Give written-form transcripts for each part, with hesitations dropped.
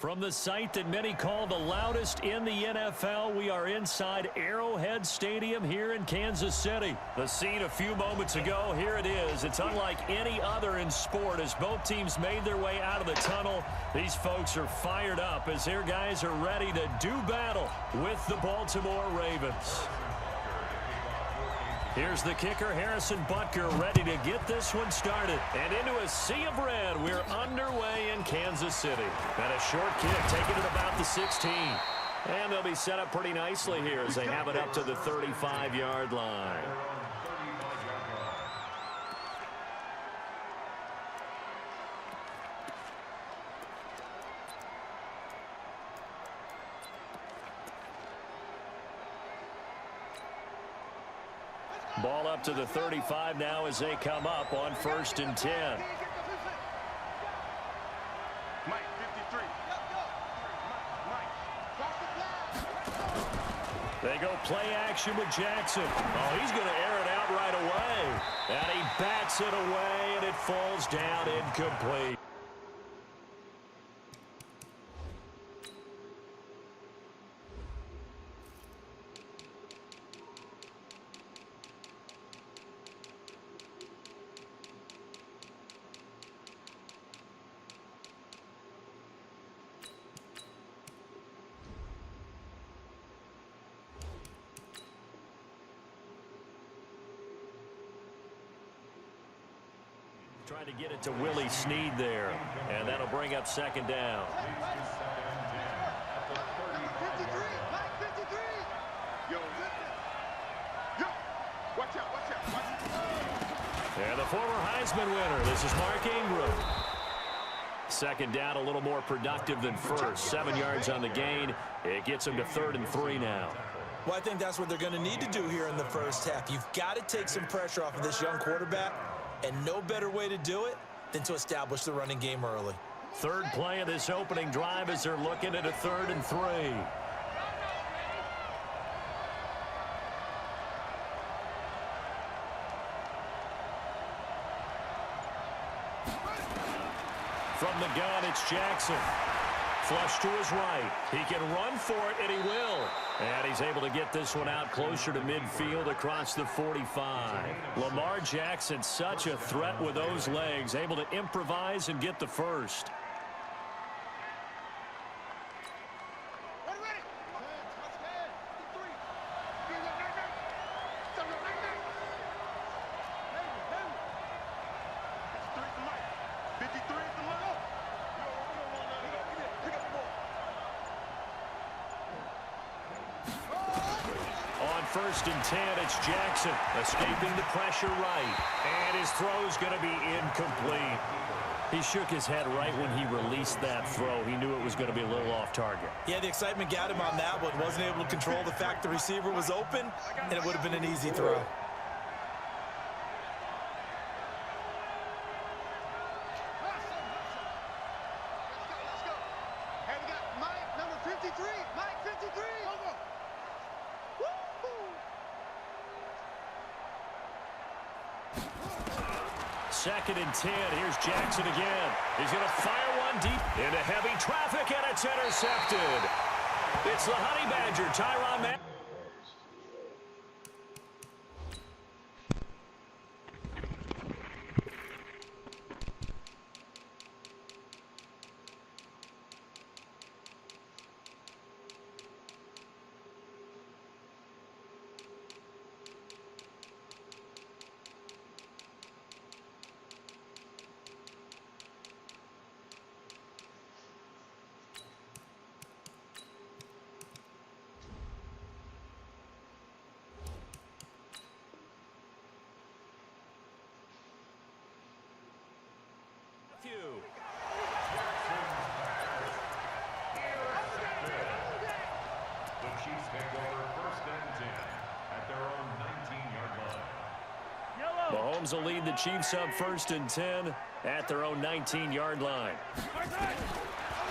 From the site that many call the loudest in the NFL, we are inside Arrowhead Stadium here in Kansas City. The scene a few moments ago, here it is. It's unlike any other in sport as both teams made their way out of the tunnel. These folks are fired up as their guys are ready to do battle with the Baltimore Ravens. Here's the kicker, Harrison Butker, ready to get this one started. And into a sea of red, we're underway in Kansas City. And a short kick taken at about the 16. And they'll be set up pretty nicely here as they have it up to the 35-yard line. Ball up to the 35 now as they come up on 1st and 10. They go play action with Jackson. Oh, he's going to air it out right away. And he bats it away, and it falls down incomplete. Trying to get it to Willie Snead there, and that'll bring up 2nd down. And the former Heisman winner, this is Mark Ingram. 2nd down, a little more productive than first. 7 yards on the gain. It gets them to 3rd and 3 now. Well, I think that's what they're going to need to do here in the first half. You've got to take some pressure off of this young quarterback. And no better way to do it than to establish the running game early. 3rd play of this opening drive as they're looking at a 3rd and 3. From the gun, it's Jackson. Flush to his right. He can run for it, and he will. And he's able to get this one out closer to midfield across the 45. Lamar Jackson, such a threat with those legs, able to improvise and get the first. On 1st and 10, it's Jackson escaping the pressure right. And his throw's going to be incomplete. He shook his head right when he released that throw. He knew it was going to be a little off target. Yeah, the excitement got him on that one. Wasn't able to control the fact the receiver was open, and it would have been an easy throw. Second and 10. Here's Jackson again. He's going to fire one deep into heavy traffic, and it's intercepted. It's the Honey Badger, Tyrann Mathieu. The Chiefs take over 1st and 10 at their own 19-yard line. Mahomes will lead the Chiefs up 1st and 10 at their own 19-yard line.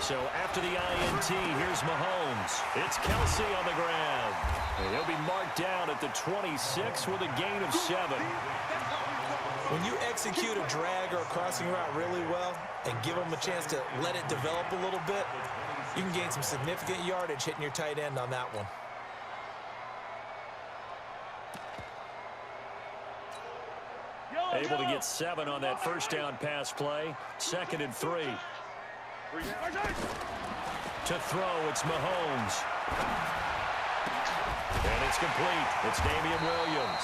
So after the INT, here's Mahomes. It's Kelsey on the ground. And he'll be marked down at the 26 with a gain of 7. When you execute a drag or a crossing route really well and give them a chance to let it develop a little bit, You can gain some significant yardage hitting your tight end on that one. Able to get 7 on that first down pass play. 2nd and 3. To throw, it's Mahomes. And it's complete. It's Damian Williams.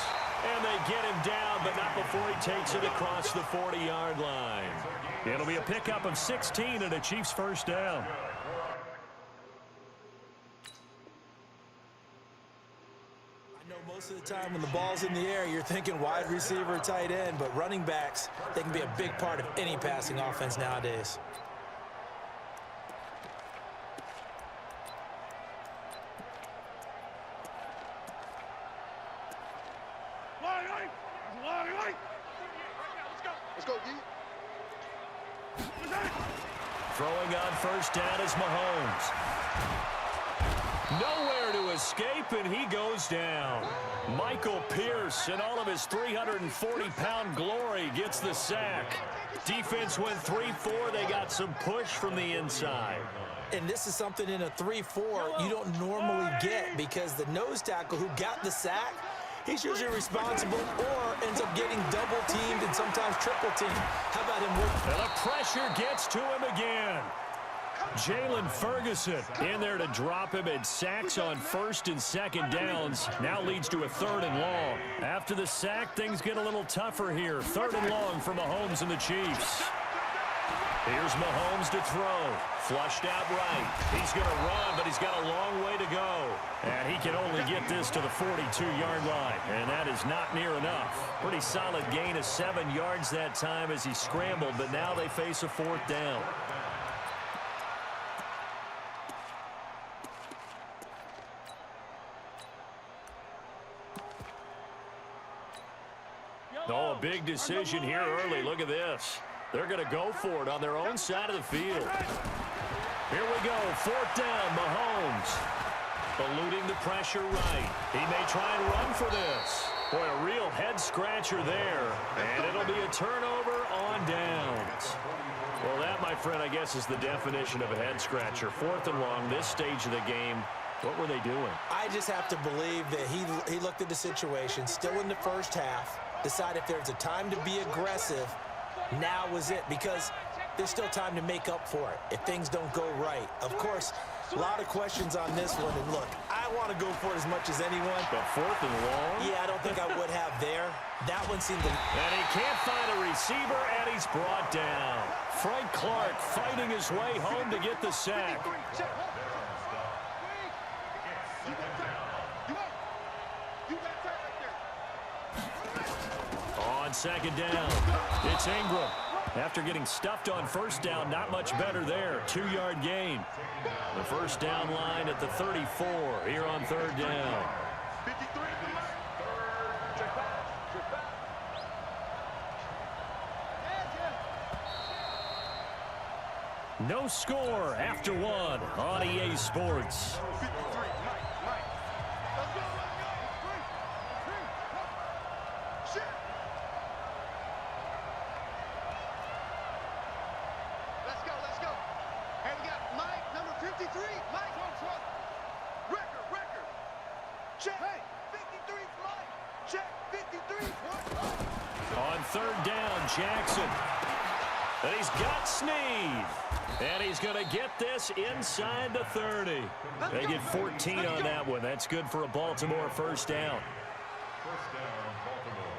And they get him down, but not before he takes it across the 40-yard line. It'll be a pickup of 16 and a Chiefs first down. I know most of the time when the ball's in the air, you're thinking wide receiver, tight end, but running backs, they can be a big part of any passing offense nowadays. Throwing on first down is Mahomes. Nowhere to escape, and he goes down. Michael Pierce, in all of his 340-pound glory, gets the sack. Defense went 3-4. They got some push from the inside. And this is something in a 3-4 you don't normally get, because the nose tackle who got the sack, he's usually responsible or ends up getting double-teamed and sometimes triple-teamed. How about him work? And the pressure gets to him again. Jalen Ferguson in there to drop him, and sacks on 1st and 2nd downs. Now leads to a 3rd and long. After the sack, things get a little tougher here. 3rd and long for Mahomes and the Chiefs. Here's Mahomes to throw. Flushed out right. He's going to run, but he's got a long way to go. And he can only get this to the 42-yard line, and that is not near enough. Pretty solid gain of 7 yards that time as he scrambled, but now they face a 4th down. Oh, a big decision here early. Look at this. They're going to go for it on their own side of the field. Here we go. 4th down, Mahomes. Eluding the pressure right. He may try and run for this. Boy, a real head-scratcher there. And it'll be a turnover on downs. Well, that, my friend, I guess is the definition of a head-scratcher. 4th and long, this stage of the game. What were they doing? I just have to believe that he looked at the situation, still in the first half, decided if there's a time to be aggressive, now was it, because there's still time to make up for it if things don't go right. Of course, a lot of questions on this one, and look, I want to go for it as much as anyone. But 4th and long? Yeah, I don't think I would have there. That one seemed to... And he can't find a receiver, and he's brought down. Frank Clark fighting his way home to get the sack. On 2nd down, it's Ingram. After getting stuffed on 1st down, not much better there. 2-yard gain. The 1st down line at the 34 here on 3rd down. No score after 1 on EA Sports. On 3rd down, Jackson. And he's got Snead. And he's going to get this inside the 30. They get 14 on that one. That's good for a Baltimore 1st down. First down, Baltimore.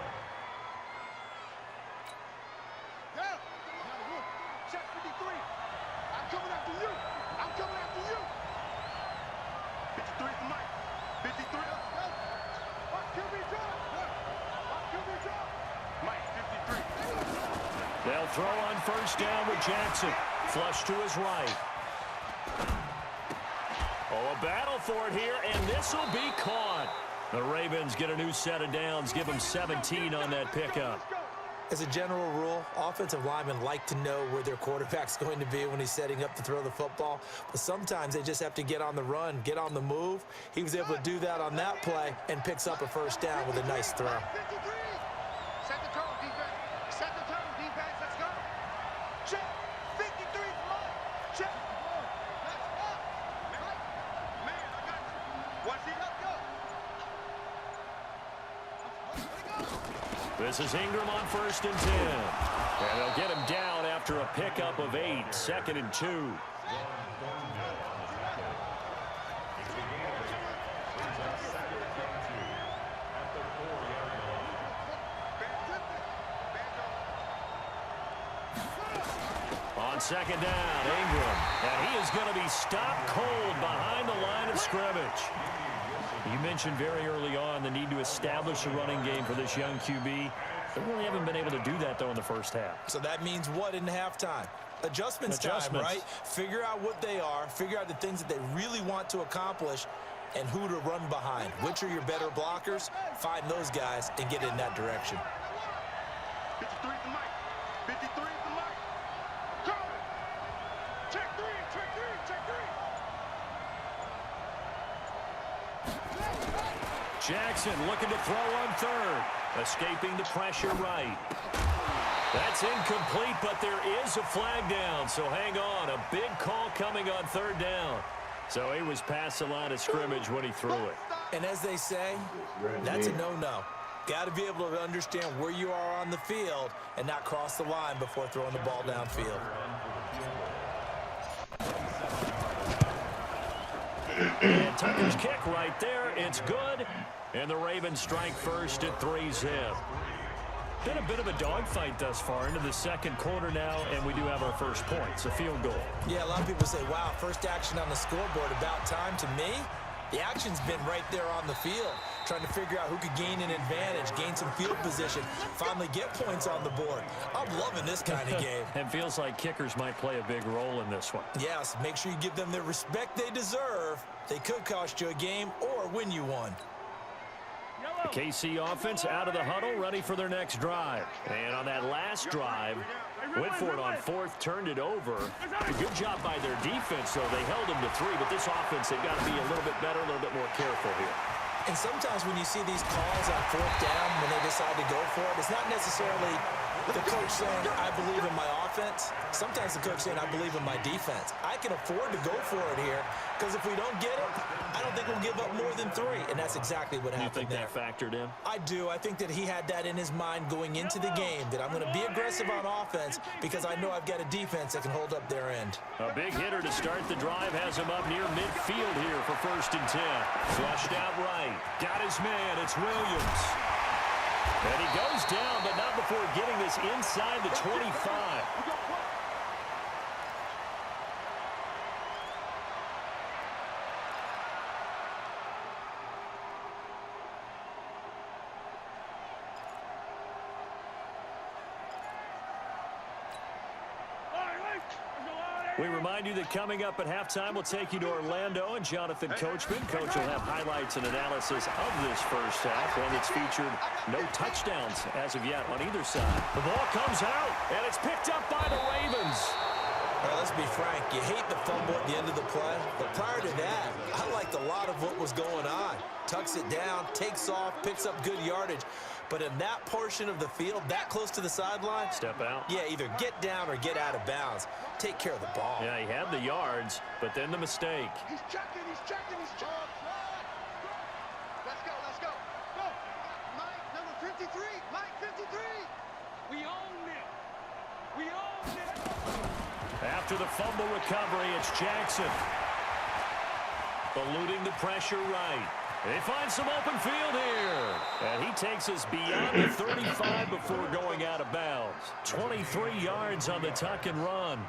Check 53. I'm coming after you. I'm coming after you. 53 for Mike. 53. Watch QB drop. Watch QB drop. Mike, 53. They'll throw on 1st down with Jackson. Flush to his right. Oh, a battle for it here, and this will be caught. The Ravens get a new set of downs, give them 17 on that pickup. As a general rule, offensive linemen like to know where their quarterback's going to be when he's setting up to throw the football. But sometimes they just have to get on the run, get on the move. He was able to do that on that play and picks up a 1st down with a nice throw. 53. Set the tone, defense. Set the tone, defense. Let's go. Check. 53 for Mike. Check. Let's go. This is Ingram on 1st and 10. And they'll get him down after a pickup of 8, 2nd and 2. On 2nd down, Ingram. And he is going to be stopped cold behind the line of scrimmage. You mentioned very early on the need to establish a running game for this young QB. They really haven't been able to do that, though, in the first half. So that means what in halftime? Adjustments time, right? Figure out what they are, figure out the things that they really want to accomplish, and who to run behind. Which are your better blockers? Find those guys and get in that direction. 53 is the mic. 53 is the mic. Call it. Check 3, check 3, check 3. Jackson looking to throw on 3rd. Escaping the pressure right. That's incomplete, but there is a flag down, so hang on. A big call coming on 3rd down. So he was past the line of scrimmage when he threw it. And as they say, that's a no-no. Got to be able to understand where you are on the field and not cross the line before throwing the ball downfield. And Tucker's kick right there. It's good. And the Ravens strike first at 3-zip. Been a bit of a dogfight thus far into the 2nd quarter now, and we do have our first points, a field goal. Yeah, a lot of people say, wow, first action on the scoreboard, about time. To me, the action's been right there on the field, trying to figure out who could gain an advantage, gain some field position, finally get points on the board. I'm loving this kind of game. It feels like kickers might play a big role in this one. Yes, make sure you give them the respect they deserve. They could cost you a game or win you one. The KC offense out of the huddle, ready for their next drive. And on that last drive, went for it on 4th, turned it over. A good job by their defense, though. They held them to 3, but this offense, they've got to be a little bit better, a little bit more careful here. And sometimes when you see these calls on 4th down, when they decide to go for it, it's not necessarily the coach saying, I believe in my offense. Sometimes the coach saying, I believe in my defense. I can afford to go for it here, because if we don't get it, I don't think we'll give up more than 3. And that's exactly what happened there. You think that factored in? I do. I think that he had that in his mind going into the game, that I'm going to be aggressive on offense because I know I've got a defense that can hold up their end. A big hitter to start the drive has him up near midfield here for 1st and 10. Flushed out right. Got his man. It's Williams. And he goes down, but not before getting this inside the 25. We remind you that coming up at halftime, we'll take you to Orlando and Jonathan Coachman. Coach will have highlights and analysis of this first half, and it's featured no touchdowns as of yet on either side. The ball comes out, and it's picked up by the Ravens. Well, let's be frank. You hate the fumble at the end of the play, but prior to that, I liked a lot of what was going on. Tucks it down, takes off, picks up good yardage. But in that portion of the field, that close to the sideline, step out. Yeah, either get down or get out of bounds. Take care of the ball. Yeah, he had the yards, but then the mistake. He's checking, he's checking, he's checking. Let's go, let's go. Go. Mike, number 53. Mike, 53. We own it. We own it. After the fumble recovery, it's Jackson. Eluding the pressure right. They find some open field here. And he takes us beyond the 35 before going out of bounds. 23 yards on the tuck and run.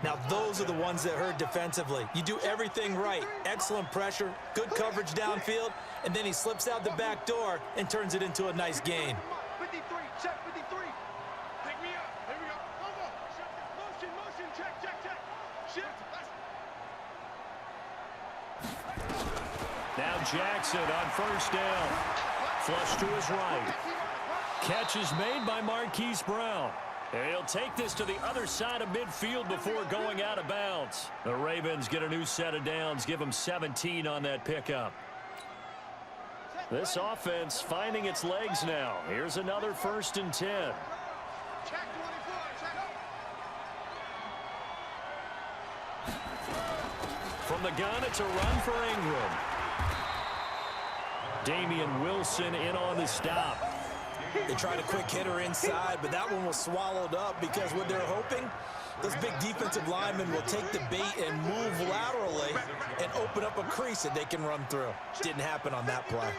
Now, those are the ones that hurt defensively. You do everything right. Excellent pressure, good coverage downfield, and then he slips out the back door and turns it into a nice gain. 53, check 53. Pick me up. Here we go. Motion, motion, check, check, check. Shift. Now Jackson on 1st down. Flush to his right. Catch is made by Marquise Brown. And he'll take this to the other side of midfield before going out of bounds. The Ravens get a new set of downs, give them 17 on that pickup. This offense finding its legs now. Here's another 1st and 10. Check 24, check. From the gun, it's a run for Ingram. Damian Wilson in on the stop. They tried a quick hitter inside, but that one was swallowed up because what they're hoping, those big defensive linemen will take the bait and move laterally and open up a crease that they can run through. Didn't happen on that play.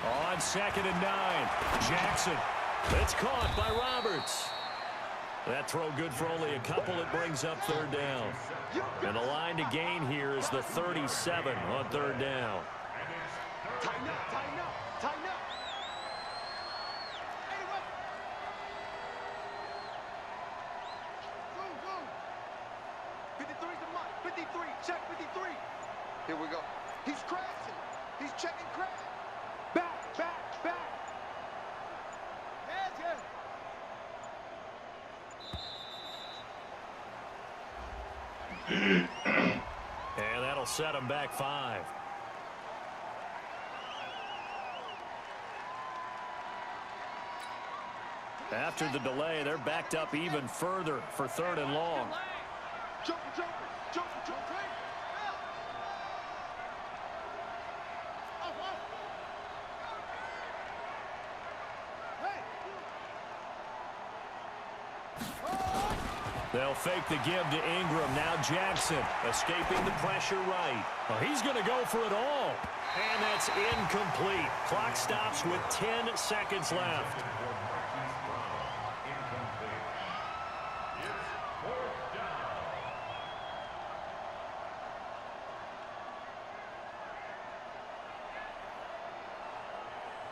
On 2nd and 9, Jackson. It's caught by Roberts. That throw good for only a couple. It brings up 3rd down. And the line to gain here is the 37 on 3rd down. Tighten up, tighten up, tighten up. Hey, what? Go. 53's the mark. 53, check 53. Here we go. He's crashing. He's checking crash. Back. Yes. And that'll set him back 5. After the delay, they're backed up even further for 3rd and long. Jump. They'll fake the give to Ingram. Now Jackson escaping the pressure right. Well, he's going to go for it all. And that's incomplete. Clock stops with 10 seconds left.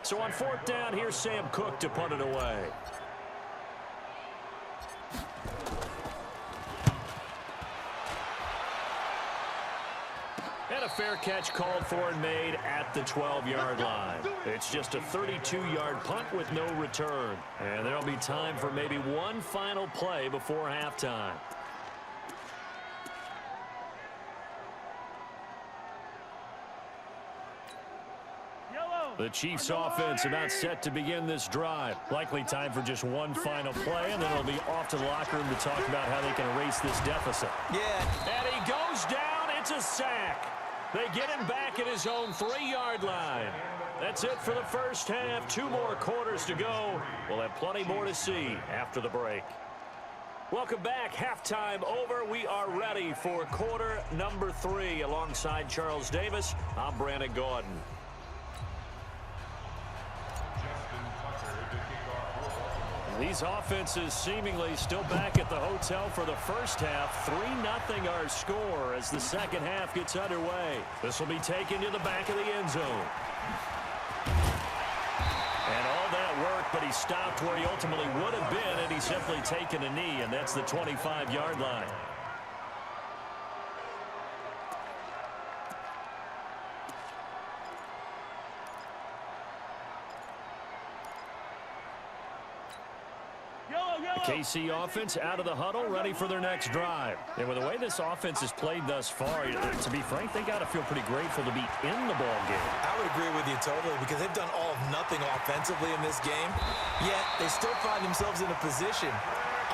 So on 4th down, here's Sam Cook to punt it away. And a fair catch called for and made at the 12-yard line. It's just a 32-yard punt with no return. And there'll be time for maybe one final play before halftime. The Chiefs offense about set to begin this drive. Likely time for just one final play, and then it'll be off to the locker room to talk about how they can erase this deficit. Yeah. And he goes down. It's a sack. They get him back at his own 3-yard line. That's it for the first half. 2 more quarters to go. We'll have plenty more to see after the break. Welcome back. Halftime over. We are ready for quarter number 3. Alongside Charles Davis, I'm Brandon Gaudin. These offenses seemingly still back at the hotel for the first half. 3-0 our score as the second half gets underway. This will be taken to the back of the end zone. And all that work, but he stopped where he ultimately would have been had he simply taken a knee, and that's the 25-yard line. KC offense out of the huddle, ready for their next drive. And with the way this offense has played thus far, to be frank, they got to feel pretty grateful to be in the ball game. I would agree with you totally because they've done all of nothing offensively in this game, yet they still find themselves in a position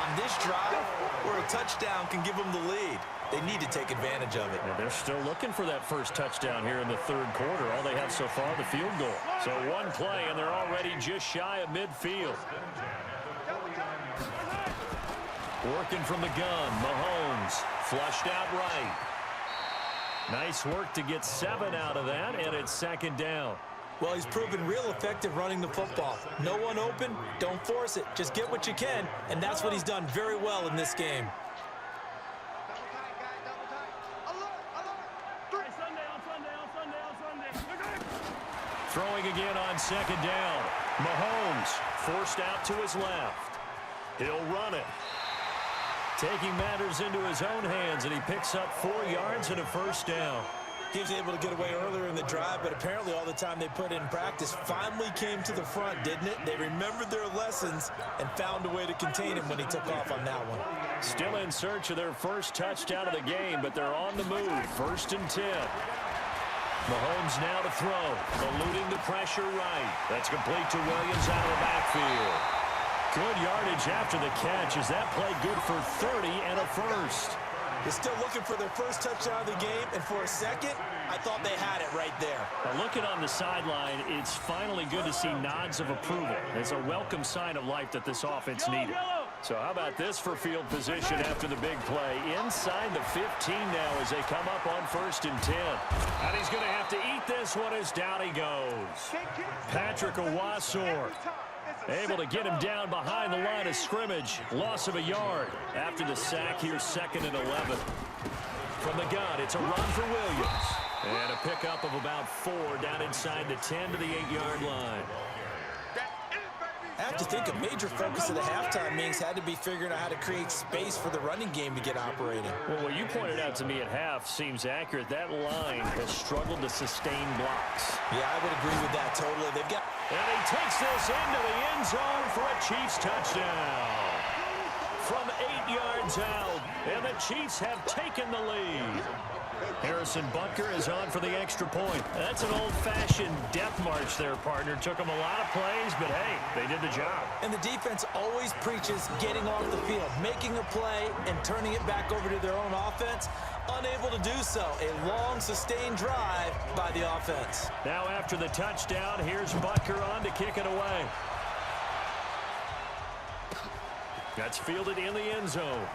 on this drive where a touchdown can give them the lead. They need to take advantage of it. And they're still looking for that first touchdown here in the 3rd quarter. All they have so far, the field goal. So one play, and they're already just shy of midfield. Working from the gun, Mahomes flushed out right. Nice work to get 7 out of that, and it's 2nd down. Well, he's proven real effective running the football. No one open, don't force it. Just get what you can, and that's what he's done very well in this game. Double tight, guys, double tight. Alert. Sunday. Throwing again on 2nd down. Mahomes forced out to his left. He'll run it. Taking matters into his own hands, and he picks up 4 yards and a first down. He was able to get away earlier in the drive, but apparently all the time they put in practice finally came to the front, didn't it? They remembered their lessons and found a way to contain him when he took off on that one. Still in search of their first touchdown of the game, but they're on the move. 1st and 10. Mahomes now to throw, eluding the pressure right. That's complete to Williams out of the backfield. Good yardage after the catch. Is that play good for 30 and a first? is still looking for their first touchdown of the game, and for a second, I thought they had it right there. Now looking on the sideline, it's finally good to see nods of approval. It's a welcome sign of life that this offense needed. So how about this for field position after the big play? Inside the 15 now as they come up on 1st and 10. And he's going to have to eat this one as down he goes. Patrick Owasor able to get him down behind the line of scrimmage. Loss of a yard after the sack here, 2nd and 11. From the gun, it's a run for Williams. And a pickup of about 4 down inside the 10 to the 8-yard line. I have to think a major focus of the halftime meetings had to be figuring out how to create space for the running game to get operating. Well, what you pointed out to me at half seems accurate. That line has struggled to sustain blocks. Yeah, I would agree with that totally. They've got... And he takes this into the end zone for a Chiefs touchdown. From 8 yards out, and the Chiefs have taken the lead. Harrison Butker is on for the extra point. That's an old-fashioned death march there, partner. Took them a lot of plays, but hey, they did the job. And the defense always preaches getting off the field, making a play, and turning it back over to their own offense. Unable to do so. A long, sustained drive by the offense. Now after the touchdown, here's Butker on to kick it away. That's fielded in the end zone.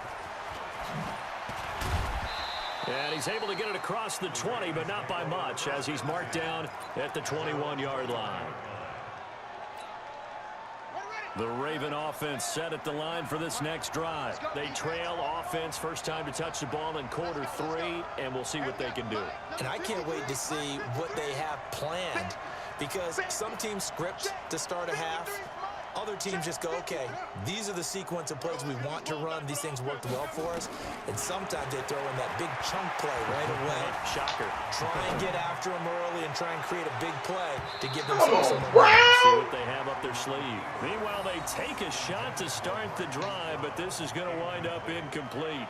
And he's able to get it across the 20, but not by much, as he's marked down at the 21-yard line. The Raven offense set at the line for this next drive. They trail offense, first time to touch the ball in quarter 3, and we'll see what they can do. And I can't wait to see what they have planned, because some teams script to start a half. Other teams just go, okay, these are the sequence of plays we want to run. These things worked well for us. And sometimes they throw in that big chunk play right away. Shocker. Try and get after them early and try and create a big play to give themselves some momentum. See what they have up their sleeve. Meanwhile, they take a shot to start the drive, but this is going to wind up incomplete.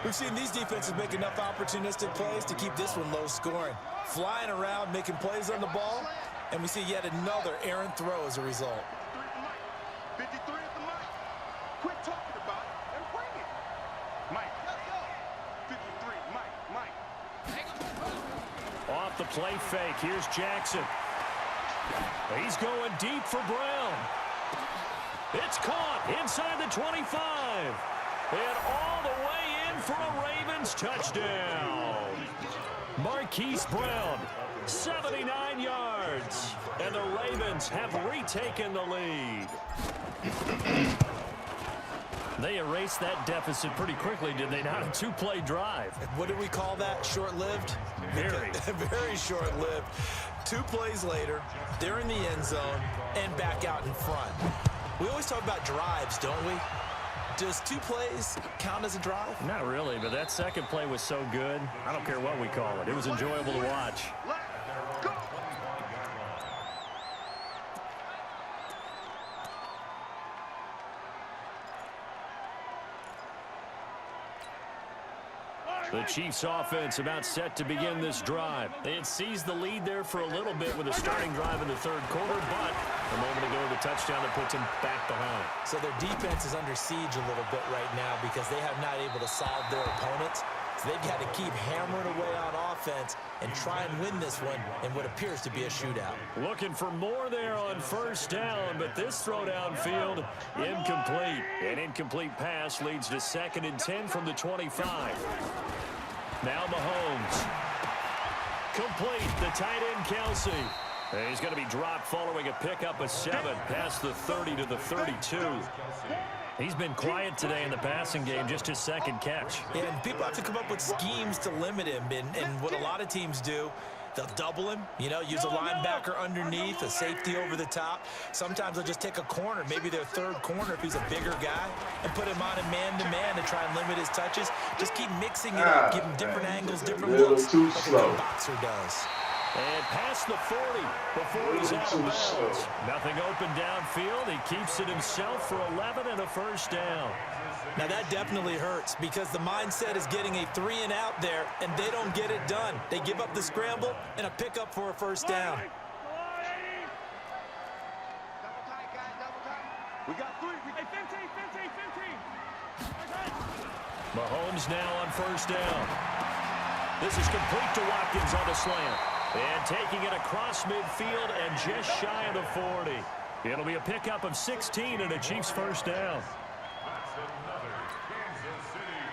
We've seen these defenses make enough opportunistic plays to keep this one low scoring. Flying around, making plays on the ball, and we see yet another errant throw as a result. 53 at the mic. Quit talking about it and bring it. Mike. Let's go. 53, Mike. Off the play fake, here's Jackson. He's going deep for Brown. It's caught inside the 25. And all the way in for a Ravens touchdown. Marquise Brown, 79 yards. And the Ravens have retaken the lead. They erased that deficit pretty quickly, did they not? A 2-play drive. What do we call that? Short-lived? Very. Very short-lived. 2 plays later, they're in the end zone and back out in front. We always talk about drives, don't we? Does 2 plays count as a drive? Not really, but that second play was so good. I don't care what we call it. It was enjoyable to watch. Let's go. The Chiefs offense about set to begin this drive. They had seized the lead there for a little bit with a starting drive in the 3rd quarter, but a moment ago the touchdown that puts them back behind. So their defense is under siege a little bit right now because they have not able to solve their opponents. So they've got to keep hammering away on offense and try and win this one in what appears to be a shootout. Looking for more there on 1st down, but this throw downfield incomplete. An incomplete pass leads to 2nd and 10 from the 25. Now Mahomes. Complete, the tight end Kelsey. He's going to be dropped following a pickup of 7 past the 30 to the 32. He's been quiet today in the passing game, just his 2nd catch. And people have to come up with schemes to limit him. And what a lot of teams do, they'll double him, use a linebacker underneath, a safety over the top. Sometimes they'll just take a corner, maybe their 3rd corner if he's a bigger guy, and put him on a man-to-man to try and limit his touches. Just keep mixing it up, give him different angles, different looks, too like slow. a boxer does. And past the 40 before he's out of bounds. Nothing open downfield. He keeps it himself for 11 and a 1st down. Now that definitely hurts because the mindset is getting a 3-and-out there, and they don't get it done. They give up the scramble and a pickup for a 1st down. Double tight, guys, double tight. We got 3. Hey, 15. Mahomes now on first down. This is complete to Watkins on the slant. And taking it across midfield and just shy of the 40. It'll be a pickup of 16 and a Chiefs first down.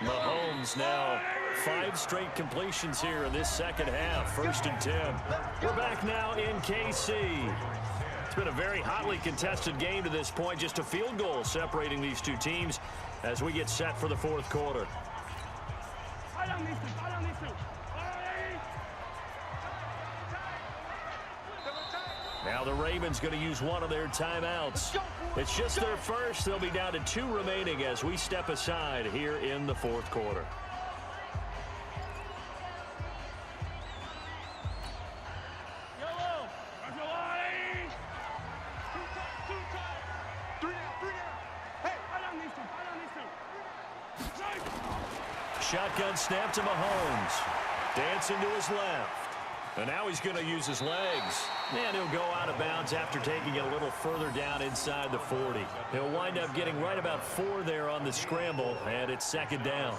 Mahomes now 5 straight completions here in this second half. 1st and 10. We're back now in KC. It's been a very hotly contested game to this point. Just a field goal separating these two teams as we get set for the 4th quarter. Now the Ravens going to use one of their timeouts. It's just their first. They'll be down to 2 remaining as we step aside here in the 4th quarter. Shotgun snap to Mahomes. Dancing to his left. And now he's going to use his legs. And he'll go out of bounds after taking it a little further down inside the 40. He'll wind up getting right about 4 there on the scramble, and it's 2nd down.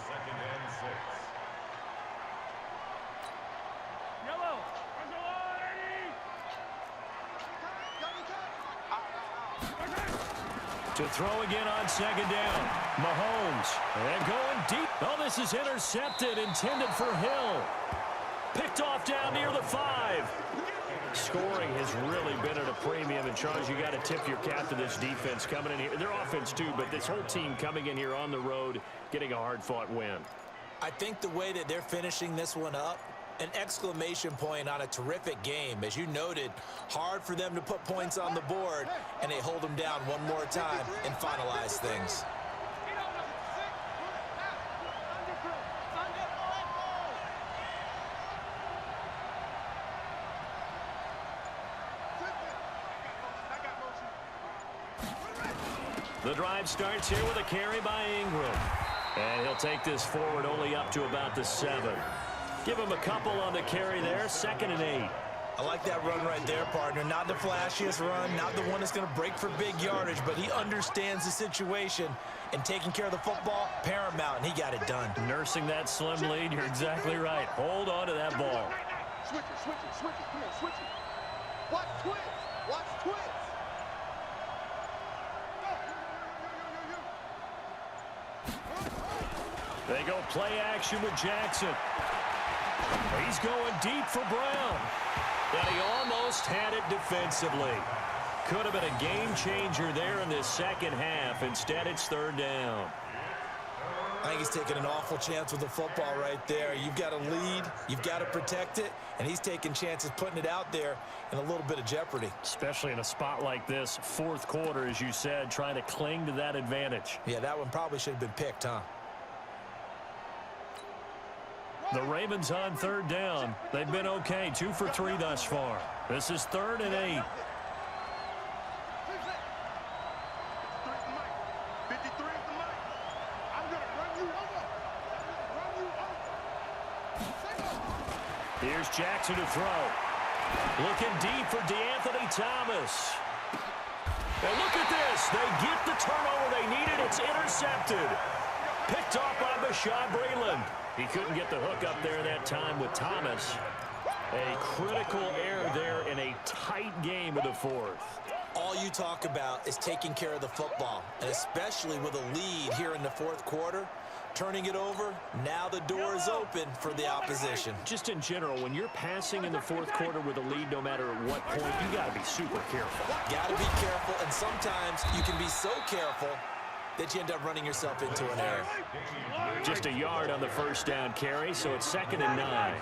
To throw again on 2nd down. Mahomes. And going deep. Oh, this is intercepted, intended for Hill. Picked off down near the 5. Scoring has really been at a premium. And, Charles, you got to tip your cap to this defense coming in here. Their offense, too, but this whole team coming in here on the road, getting a hard-fought win. I think the way that they're finishing this one up, an exclamation point on a terrific game. As you noted, hard for them to put points on the board, and they hold them down one more time and finalize things. The drive starts here with a carry by Ingram. And he'll take this forward only up to about the 7. Give him a couple on the carry there. 2nd and 8. I like that run right there, partner. Not the flashiest run, not the one that's going to break for big yardage, but he understands the situation, and taking care of the football, paramount, and he got it done. Nursing that slim lead, you're exactly right. Hold on to that ball. Switch it, switch it, switch it. Come on, switch it. Watch twins. Watch twins. They go play action with Jackson. He's going deep for Brown. And he almost had it defensively. Could have been a game changer there in this second half. Instead, it's 3rd down. I think he's taking an awful chance with the football right there. You've got a lead, you've got to protect it, and he's taking chances putting it out there in a little bit of jeopardy. Especially in a spot like this, 4th quarter, as you said, trying to cling to that advantage. Yeah, that one probably should have been picked, huh? The Ravens on 3rd down. They've been okay, 2 for 3 thus far. This is 3rd and 8. 53 at the mic. I'm going to run you over. Run you over. Here's Jackson to throw. Looking deep for DeAnthony Thomas. And look at this. They get the turnover they needed. It's intercepted. Picked off by Bashaud Breeland. He couldn't get the hook up there that time with Thomas. A critical error there in a tight game of the 4th. All you talk about is taking care of the football, and especially with a lead here in the 4th quarter, turning it over, now the door is open for the opposition. Just in general, when you're passing in the 4th quarter with a lead, no matter at what point, you got to be super careful. Got to be careful, and sometimes you can be so careful that you end up running yourself into an error. Just a yard on the 1st down carry, so it's 2nd and 9.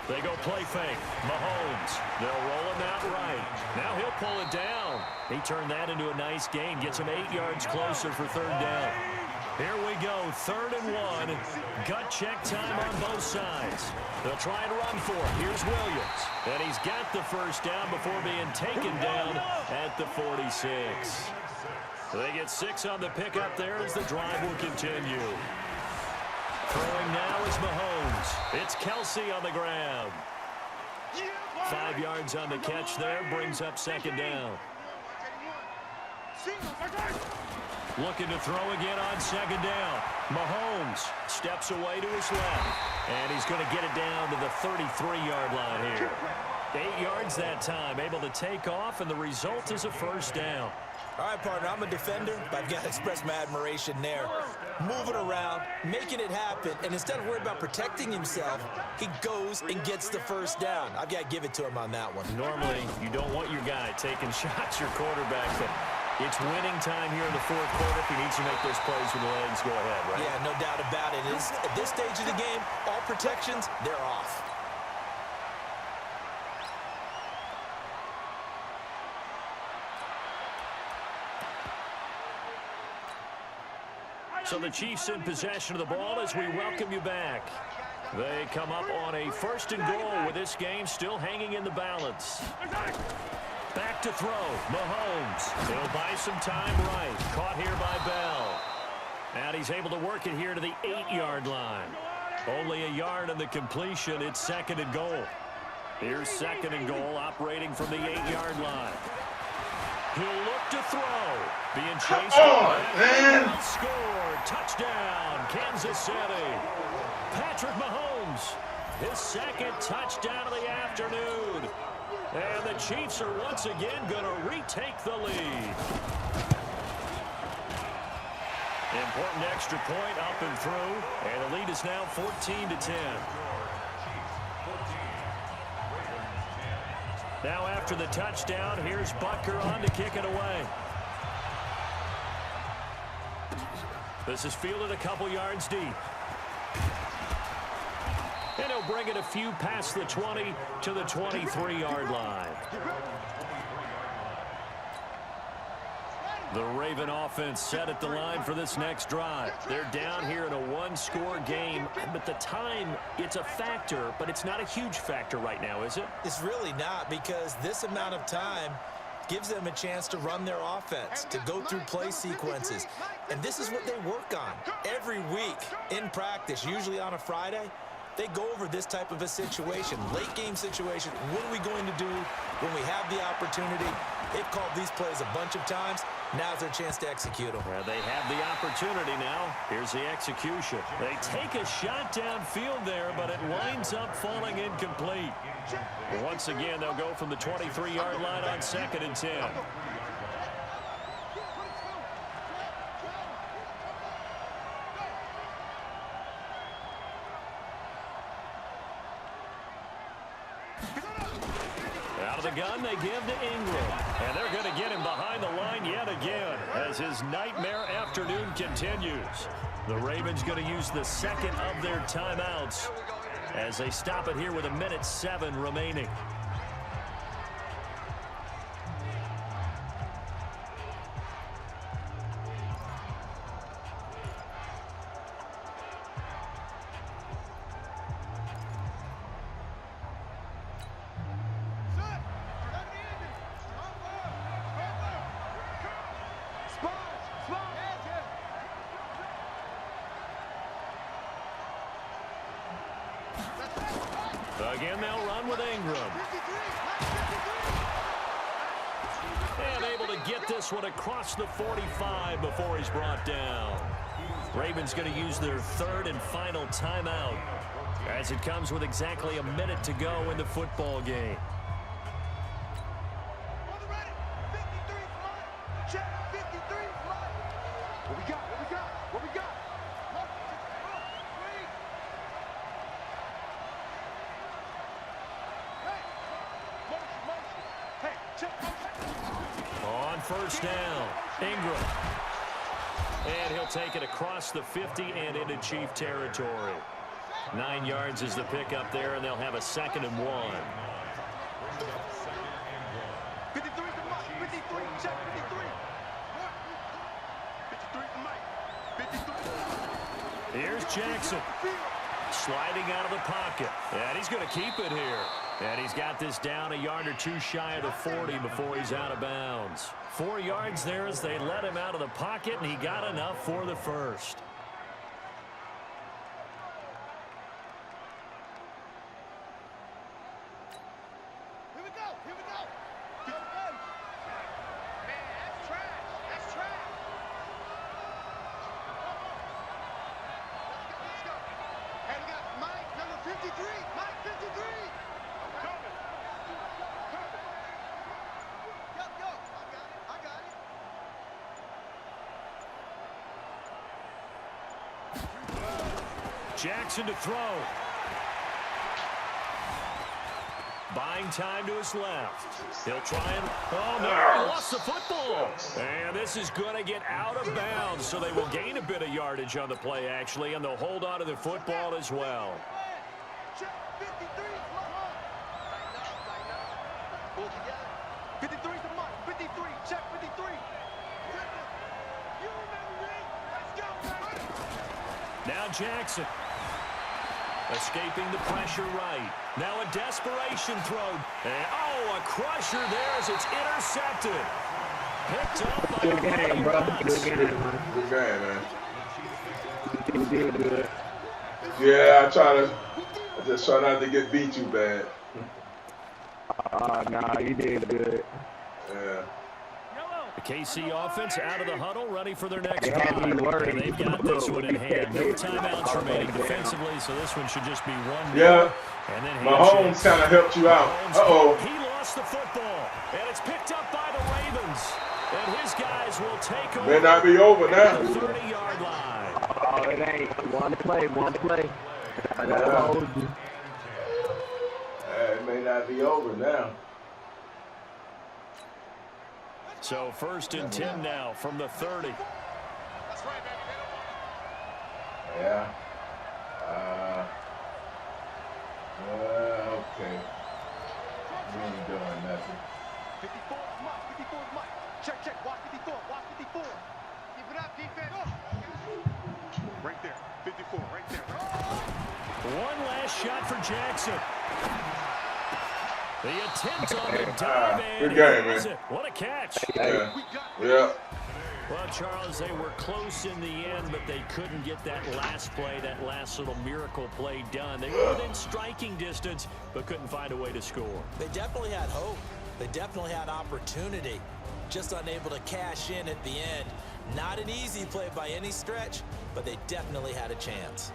They go play fake. Mahomes. They'll roll him out right. Now he'll pull it down. He turned that into a nice gain. Gets him 8 yards closer for 3rd down. Here we go, 3rd and 1. Gut check time on both sides. They'll try and run for it. Here's Williams. And he's got the 1st down before being taken down at the 46. They get 6 on the pickup there as the drive will continue. Throwing now is Mahomes. It's Kelsey on the ground. 5 yards on the catch there, brings up 2nd down. Looking to throw again on second down. Mahomes steps away to his left. And he's going to get it down to the 33-yard line here. 8 yards that time, able to take off, and the result is a first down. All right, partner, I'm a defender, but I've got to express my admiration there. Moving around, making it happen, and instead of worrying about protecting himself, he goes and gets the first down. I've got to give it to him on that one. Normally, you don't want your guy taking shots, your quarterback, but it's winning time here in the fourth quarter. If he needs to make those plays with the legs, go ahead, right? Yeah, no doubt about it. At this stage of the game, all protections, they're off. So the Chiefs in possession of the ball as we welcome you back. They come up on a 1st and goal with this game still hanging in the balance. Back to throw. Mahomes. He'll buy some time right. Caught here by Bell. And he's able to work it here to the 8-yard line. Only a yard on the completion. It's 2nd and goal. Here's 2nd and goal operating from the 8-yard line. He'll look to throw. Being chased. Man. Score. Touchdown, Kansas City. Patrick Mahomes. His 2nd touchdown of the afternoon. And the Chiefs are once again going to retake the lead. Important extra point up and through. And the lead is now 14-10. Now after the touchdown, here's Butker on to kick it away. This is fielded a couple yards deep. And he'll bring it a few past the 20 to the 23-yard line. The Raven offense set at the line for this next drive. They're down here in a one-score game, but the time, it's a factor, but it's not a huge factor right now, is it? It's really not, because this amount of time gives them a chance to run their offense, to go through play sequences. And this is what they work on every week in practice, usually on a Friday. They go over this type of a situation, late game situation. What are we going to do when we have the opportunity? They've called these plays a bunch of times. Now's their chance to execute them. They have the opportunity now. Here's the execution. They take a shot downfield there, but it winds up falling incomplete. Once again, they'll go from the 23-yard line on 2nd and 10. Out of the gun, they give to Ingram. And they're going to get him behind the line yet again as his nightmare afternoon continues. The Ravens going to use the 2nd of their timeouts as they stop it here with 1:07 remaining. Again, they'll run with Ingram. And able to get this one across the 45 before he's brought down. Ravens going to use their 3rd and final timeout as it comes with exactly a minute to go in the football game. On 1st down, Ingram. And he'll take it across the 50 and into Chief territory. 9 yards is the pickup there, and they'll have a 2nd and 1. 53 to Mike. 53, check 53. 53 to Mike. 53. Here's Jackson. Sliding out of the pocket. And he's going to keep it here. And he's got this down a yard or two shy of the 40 before he's out of bounds. 4 yards there as they let him out of the pocket, and he got enough for the first. Here we go. Here we go. Man, that's trash. That's trash. Jackson to throw. Buying time to his left. He'll try and... Oh, no, he lost the football. And this is going to get out of bounds, so they will gain a bit of yardage on the play, actually, and they'll hold on to the football as well. Check 53. Pull together. 53's the mark. 53. Check 53. You remember me? Let's go, Now Jackson. Escaping the pressure right. Now a desperation throw. And, oh, a crusher there as it's intercepted. Picked up by Good game, bro. Good game, man. Good game, man. You did good. Yeah, I just try not to get beat too bad. Nah, you did good. Yeah. The KC offense out of the huddle, ready for their next They had me drive. worried. And they've got this one in hand. No timeouts remaining defensively, so this one should just be 1-0. Yeah. And then Mahomes kind of helped you out. Uh-oh. He lost the football, and it's picked up by the Ravens. And his guys will take over. May not be over now. The 30-yard line. Oh, it ain't. One play. I gotta Yeah. hold you. It may not be over now. So 1st and 10 now from the 30. That's right, baby. Yeah. Okay. We ain't doing nothing. 54 is Mike. 54 is Mike. Check. Watch 54. Watch 54. Keep it up, defense. Right there. 54. Right there. One last shot for Jackson. The attempt on the dive, and good he game, has man. it. What a catch. Yeah. We got Yeah. Well, Charles, they were close in the end, but they couldn't get that last play, that last little miracle play done. They were within striking distance, but couldn't find a way to score. They definitely had hope. They definitely had opportunity. Just unable to cash in at the end. Not an easy play by any stretch, but they definitely had a chance.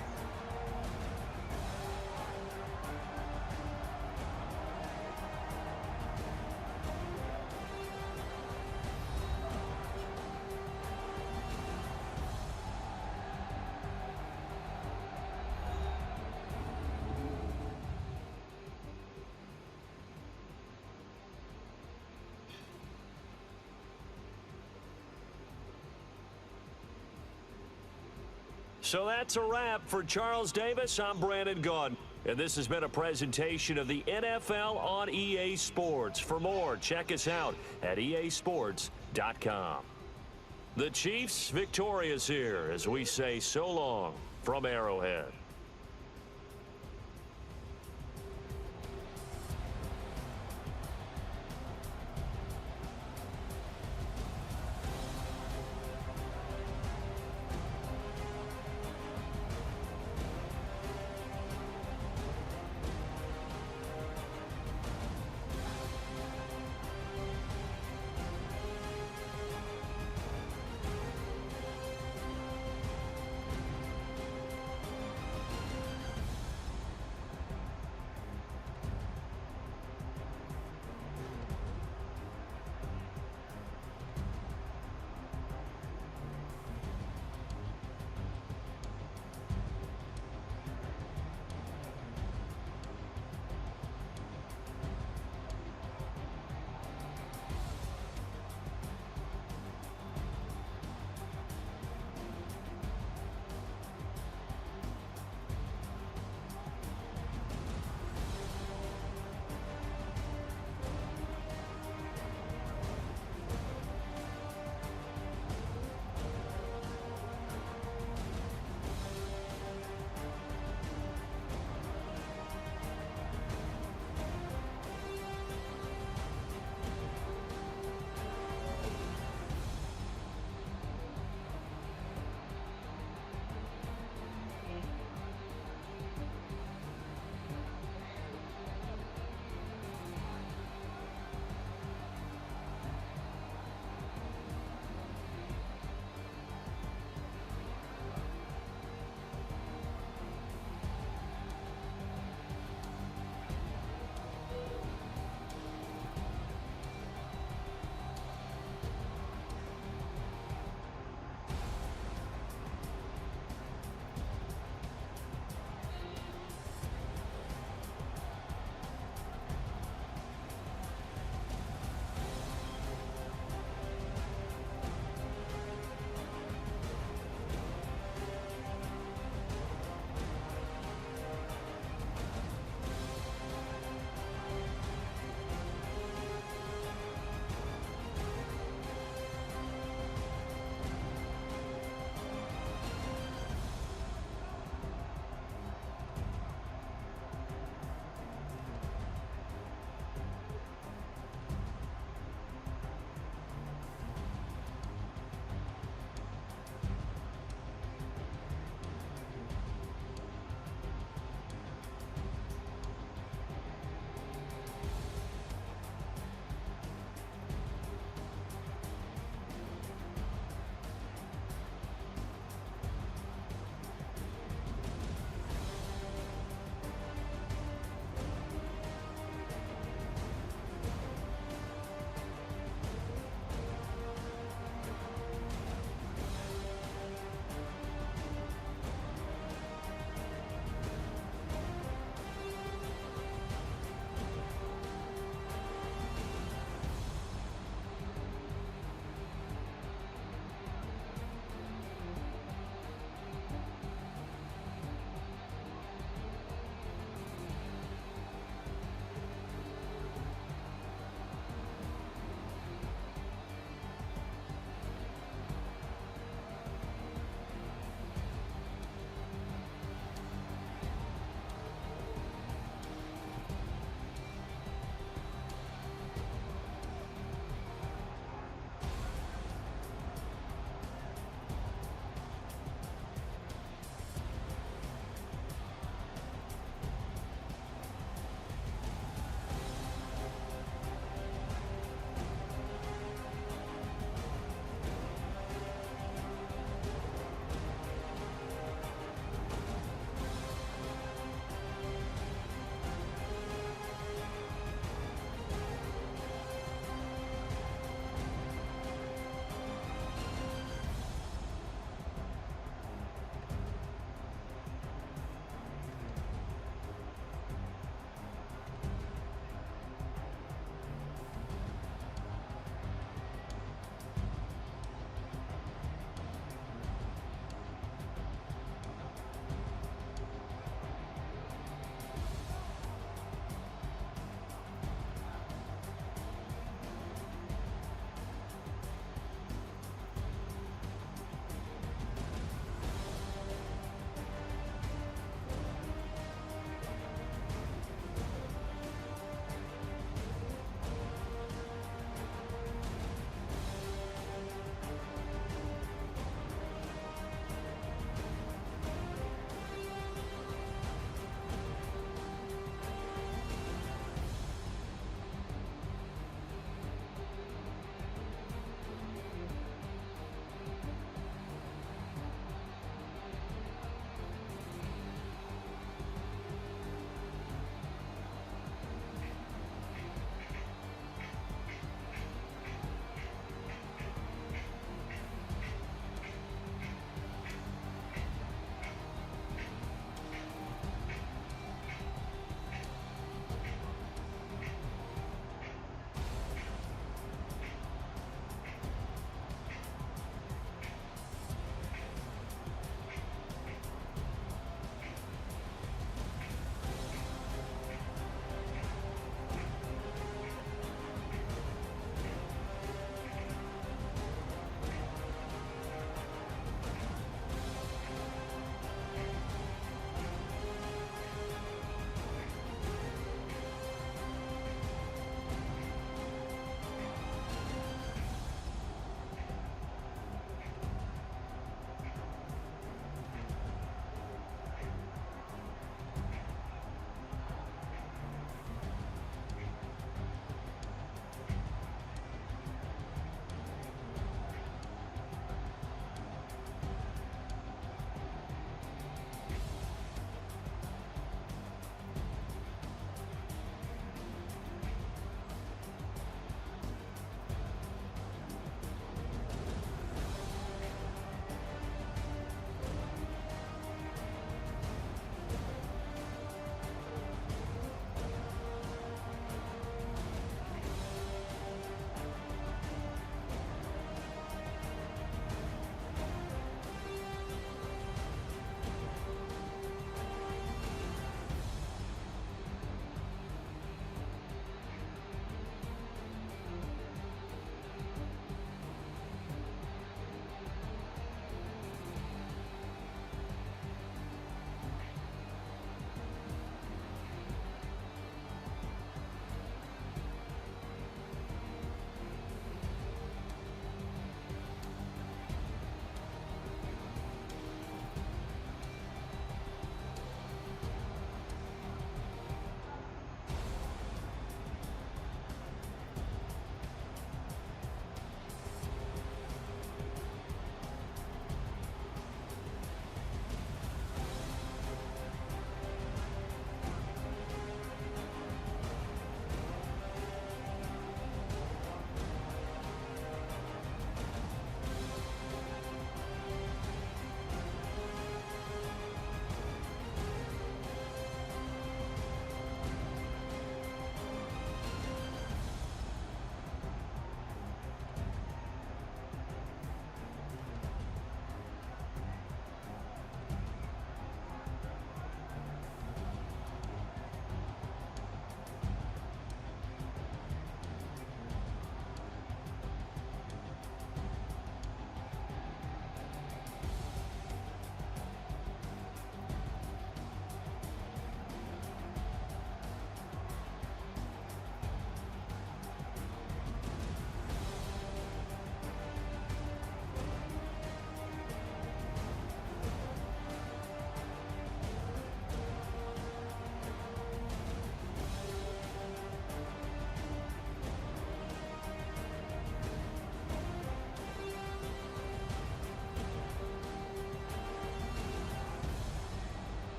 So that's a wrap for Charles Davis. I'm Brandon Gaudin. And this has been a presentation of the NFL on EA Sports. For more, check us out at easports.com. The Chiefs victorious here as we say so long from Arrowhead.